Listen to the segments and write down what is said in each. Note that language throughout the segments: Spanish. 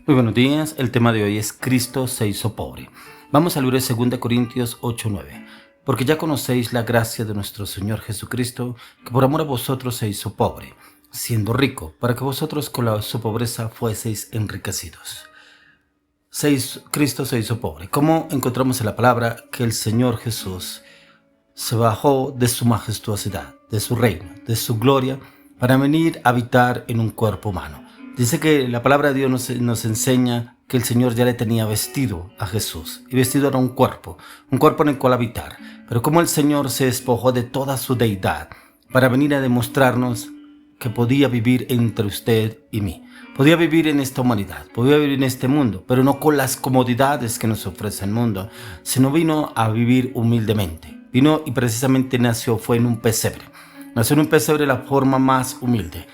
Muy buenos días, el tema de hoy es Cristo se hizo pobre. Vamos a leer 2 Corintios 8:9. Porque ya conocéis la gracia de nuestro Señor Jesucristo, que por amor a vosotros se hizo pobre, siendo rico, para que vosotros con su pobreza fueseis enriquecidos. Cristo se hizo pobre. ¿Cómo encontramos en la palabra que el Señor Jesús se bajó de su majestuosidad, de su reino, de su gloria, para venir a habitar en un cuerpo humano? Dice que la palabra de Dios nos enseña que el Señor ya le tenía vestido a Jesús, y vestido era un cuerpo en el cual habitar. Pero como el Señor se despojó de toda su deidad para venir a demostrarnos que podía vivir entre usted y mí. Podía vivir en esta humanidad, podía vivir en este mundo, pero no con las comodidades que nos ofrece el mundo, sino vino a vivir humildemente. Vino y precisamente fue en un pesebre. Nació en un pesebre de la forma más humilde.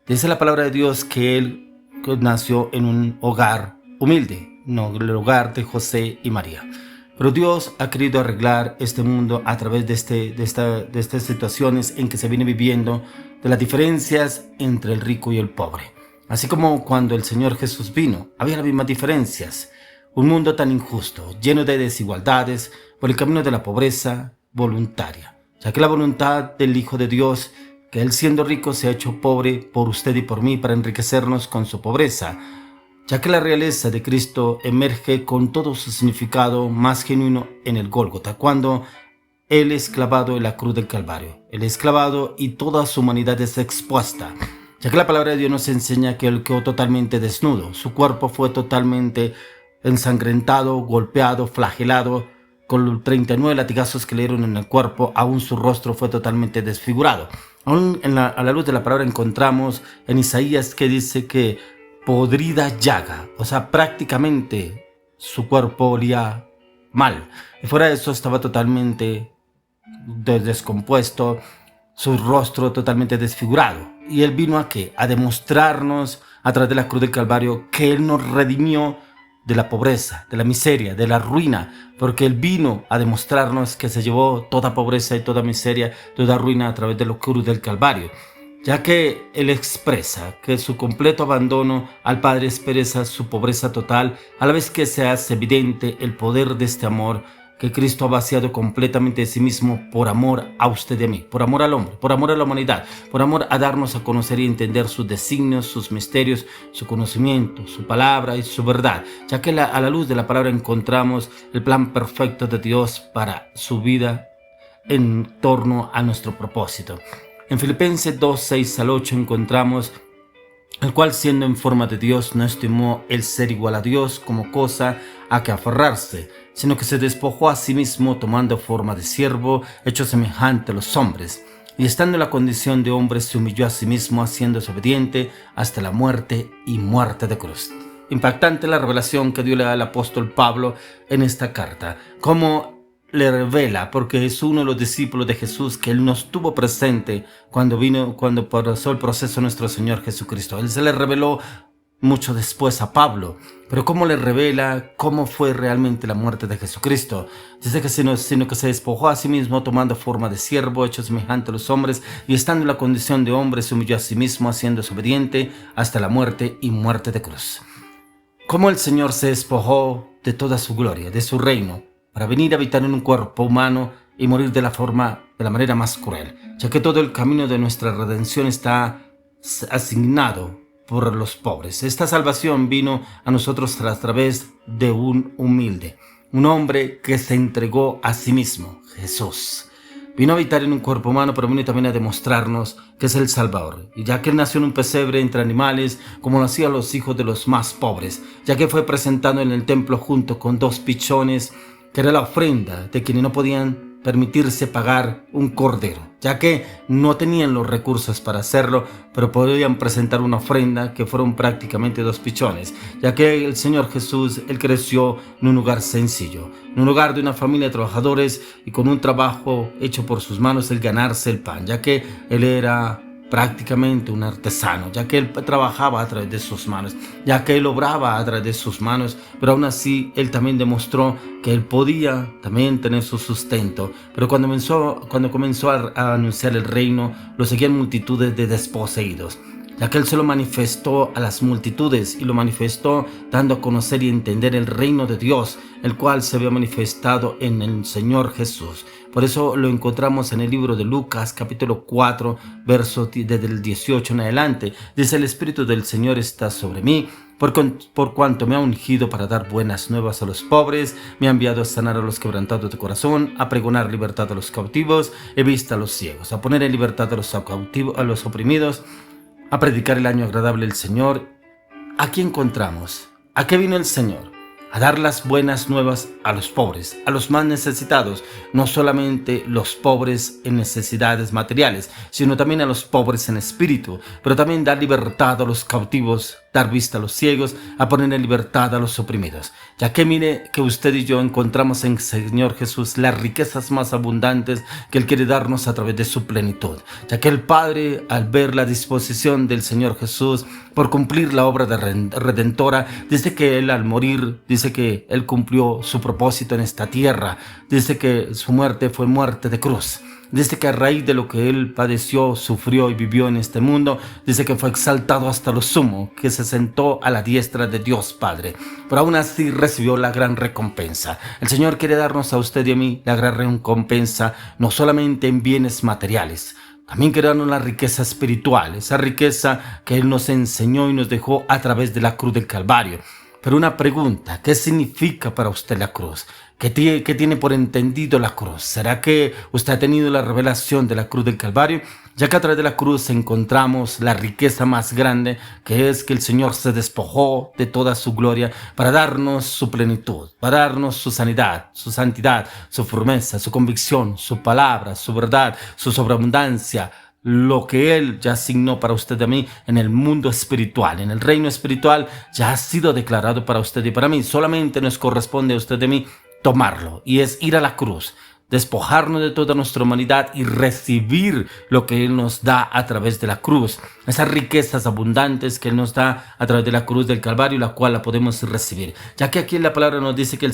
Dice la palabra de Dios que él nació en un hogar humilde, no el hogar de José y María. Pero Dios ha querido arreglar este mundo a través de estas situaciones en que se viene viviendo, de las diferencias entre el rico y el pobre. Así como cuando el Señor Jesús vino, había las mismas diferencias. Un mundo tan injusto, lleno de desigualdades, por el camino de la pobreza voluntaria, ya que la voluntad del Hijo de Dios, que Él siendo rico se ha hecho pobre por usted y por mí para enriquecernos con su pobreza, ya que la realeza de Cristo emerge con todo su significado más genuino en el Gólgota, cuando Él es clavado en la cruz del Calvario. Él es clavado y toda su humanidad es expuesta, ya que la palabra de Dios nos enseña que Él quedó totalmente desnudo. Su cuerpo fue totalmente ensangrentado, golpeado, flagelado, con los 39 latigazos que le dieron en el cuerpo. Aún su rostro fue totalmente desfigurado. Aún a la luz de la palabra encontramos en Isaías que dice que podrida llaga, o sea, prácticamente su cuerpo olía mal. Y fuera de eso estaba totalmente descompuesto, su rostro totalmente desfigurado. Y Él vino ¿a qué? A demostrarnos a través de la cruz del Calvario que Él nos redimió de la pobreza, de la miseria, de la ruina, porque Él vino a demostrarnos que se llevó toda pobreza y toda miseria, toda ruina a través de la cruz del Calvario, ya que Él expresa que su completo abandono al Padre expresa su pobreza total, a la vez que se hace evidente el poder de este amor que Cristo ha vaciado completamente de sí mismo por amor a usted y a mí, por amor al hombre, por amor a la humanidad, por amor a darnos a conocer y entender sus designios, sus misterios, su conocimiento, su palabra y su verdad, ya que a la luz de la palabra encontramos el plan perfecto de Dios para su vida en torno a nuestro propósito. En Filipenses 2, 6 al 8 encontramos: el cual siendo en forma de Dios no estimó el ser igual a Dios como cosa a que aferrarse, sino que se despojó a sí mismo tomando forma de siervo, hecho semejante a los hombres, y estando en la condición de hombre se humilló a sí mismo, haciéndose obediente hasta la muerte y muerte de cruz. Impactante la revelación que Dios le da al apóstol Pablo en esta carta, como le revela, porque es uno de los discípulos de Jesús, que Él no estuvo presente cuando pasó el proceso nuestro Señor Jesucristo. Él se le reveló mucho después a Pablo, pero cómo le revela cómo fue realmente la muerte de Jesucristo. Dice que sino que se despojó a sí mismo tomando forma de siervo, hecho semejante a los hombres, y estando en la condición de hombre se humilló a sí mismo, haciéndose obediente hasta la muerte y muerte de cruz. Cómo el Señor se despojó de toda su gloria, de su reino, para venir a habitar en un cuerpo humano y morir de la manera más cruel, ya que todo el camino de nuestra redención está asignado por los pobres. Esta salvación vino a nosotros a través de un humilde, un hombre que se entregó a sí mismo, Jesús. Vino a habitar en un cuerpo humano, pero vino también a demostrarnos que es el Salvador. Y ya que Él nació en un pesebre entre animales, como lo hacían los hijos de los más pobres, ya que fue presentado en el templo junto con 2 pichones, que era la ofrenda de quienes no podían permitirse pagar un cordero, ya que no tenían los recursos para hacerlo, pero podían presentar una ofrenda que fueron prácticamente 2 pichones, ya que el Señor Jesús, Él creció en un lugar sencillo, en un hogar de una familia de trabajadores y con un trabajo hecho por sus manos, el ganarse el pan, ya que Él era prácticamente un artesano, ya que Él trabajaba a través de sus manos, ya que Él obraba a través de sus manos, pero aún así Él también demostró que Él podía también tener su sustento. Pero cuando comenzó a anunciar el reino, lo seguían multitudes de desposeídos. ya que Él se lo manifestó a las multitudes y lo manifestó dando a conocer y entender el reino de Dios, el cual se había manifestado en el Señor Jesús. Por eso lo encontramos en el libro de Lucas, capítulo 4, verso desde el 18 en adelante. Dice: el Espíritu del Señor está sobre mí, por cuanto me ha ungido para dar buenas nuevas a los pobres, me ha enviado a sanar a los quebrantados de corazón, a pregonar libertad a los cautivos, he visto a los ciegos, a poner en libertad a los oprimidos, a predicar el año agradable del Señor. Aquí encontramos, ¿a qué vino el Señor? A dar las buenas nuevas a los pobres, a los más necesitados, no solamente los pobres en necesidades materiales, sino también a los pobres en espíritu, pero también dar libertad a los cautivos, dar vista a los ciegos, a poner en libertad a los oprimidos. Ya que mire que usted y yo encontramos en el Señor Jesús las riquezas más abundantes que Él quiere darnos a través de su plenitud. Ya que el Padre, al ver la disposición del Señor Jesús por cumplir la obra redentora, dice que Él al morir, dice que Él cumplió su propósito en esta tierra, dice que su muerte fue muerte de cruz. Dice que a raíz de lo que Él padeció, sufrió y vivió en este mundo, dice que fue exaltado hasta lo sumo, que se sentó a la diestra de Dios Padre, pero aún así recibió la gran recompensa. El Señor quiere darnos a usted y a mí la gran recompensa, no solamente en bienes materiales, también quiere darnos la riqueza espiritual, esa riqueza que Él nos enseñó y nos dejó a través de la cruz del Calvario. Pero una pregunta: ¿qué significa para usted la cruz? ¿Qué tiene por entendido la cruz? ¿Será que usted ha tenido la revelación de la cruz del Calvario? Ya que a través de la cruz encontramos la riqueza más grande, que es que el Señor se despojó de toda su gloria para darnos su plenitud, para darnos su sanidad, su santidad, su firmeza, su convicción, su palabra, su verdad, su sobreabundancia, lo que Él ya asignó para usted y a mí en el mundo espiritual, en el reino espiritual, ya ha sido declarado para usted y para mí. Solamente nos corresponde a usted y a mí tomarlo, y es ir a la cruz, despojarnos de toda nuestra humanidad y recibir lo que Él nos da a través de la cruz, esas riquezas abundantes que Él nos da a través de la cruz del Calvario, la cual la podemos recibir, ya que aquí en la palabra nos dice que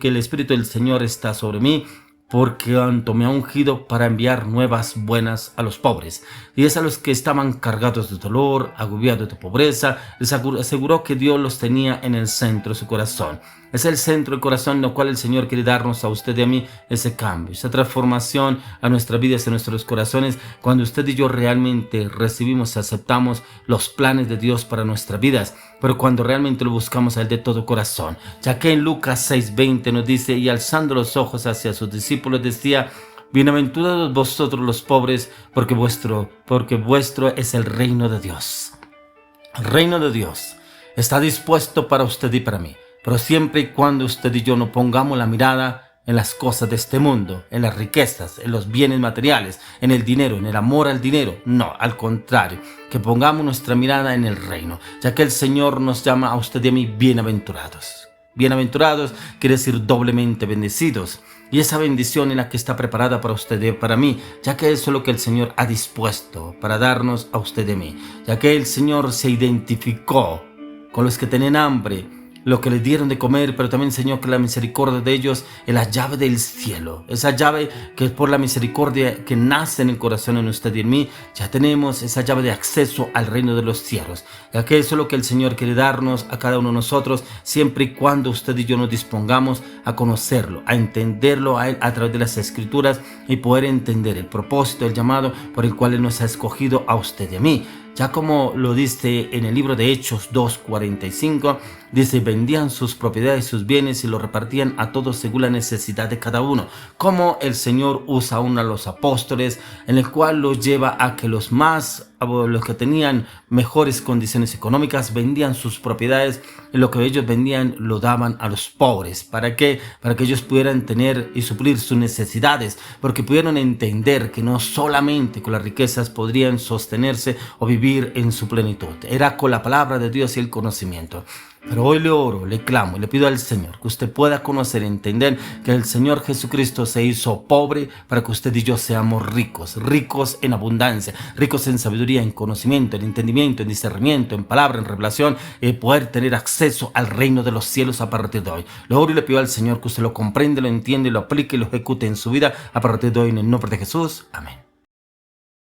el Espíritu del Señor está sobre mí, porque cuanto me ha ungido para enviar nuevas buenas a los pobres, y es a los que estaban cargados de dolor, agobiados de pobreza. Les aseguró que Dios los tenía en el centro de su corazón. Es el centro del corazón en el cual el Señor quiere darnos a usted y a mí ese cambio, esa transformación a nuestras vidas, a nuestros corazones, cuando usted y yo realmente recibimos y aceptamos los planes de Dios para nuestras vidas, pero cuando realmente lo buscamos a Él de todo corazón. Ya que en Lucas 6:20 nos dice: y alzando los ojos hacia sus discípulos decía: bienaventurados vosotros los pobres, porque vuestro es el reino de Dios. El reino de Dios está dispuesto para usted y para mí, pero siempre y cuando usted y yo no pongamos la mirada en las cosas de este mundo, en las riquezas, en los bienes materiales, en el dinero, en el amor al dinero. No, al contrario, que pongamos nuestra mirada en el reino, ya que el Señor nos llama a usted y a mí bienaventurados. Bienaventurados quiere decir doblemente bendecidos. Y esa bendición es la que está preparada para usted y para mí, ya que eso es lo que el Señor ha dispuesto para darnos a usted y a mí. Ya que el Señor se identificó con los que tenían hambre, lo que les dieron de comer, pero también enseñó que la misericordia de ellos es la llave del cielo. Esa llave que es por la misericordia que nace en el corazón en usted y en mí, ya tenemos esa llave de acceso al reino de los cielos. Ya que eso es lo que el Señor quiere darnos a cada uno de nosotros, siempre y cuando usted y yo nos dispongamos a conocerlo, a entenderlo a Él a través de las Escrituras y poder entender el propósito, el llamado por el cual Él nos ha escogido a usted y a mí. Ya como lo dice en el libro de Hechos 2:45, dice: vendían sus propiedades y sus bienes y los repartían a todos según la necesidad de cada uno. Como el Señor usa aún a los apóstoles, en el cual los lleva a que los que tenían mejores condiciones económicas vendían sus propiedades y lo que ellos vendían lo daban a los pobres. ¿Para qué? Para que ellos pudieran tener y suplir sus necesidades, porque pudieron entender que no solamente con las riquezas podrían sostenerse o vivir en su plenitud, era con la palabra de Dios y el conocimiento. Pero hoy le oro, le clamo y le pido al Señor que usted pueda conocer y entender que el Señor Jesucristo se hizo pobre para que usted y yo seamos ricos, ricos en abundancia, ricos en sabiduría, en conocimiento, en entendimiento, en discernimiento, en palabra, en revelación, y poder tener acceso al reino de los cielos a partir de hoy. Le oro y le pido al Señor que usted lo comprenda, lo entienda y lo aplique y lo ejecute en su vida a partir de hoy, en el nombre de Jesús. Amén.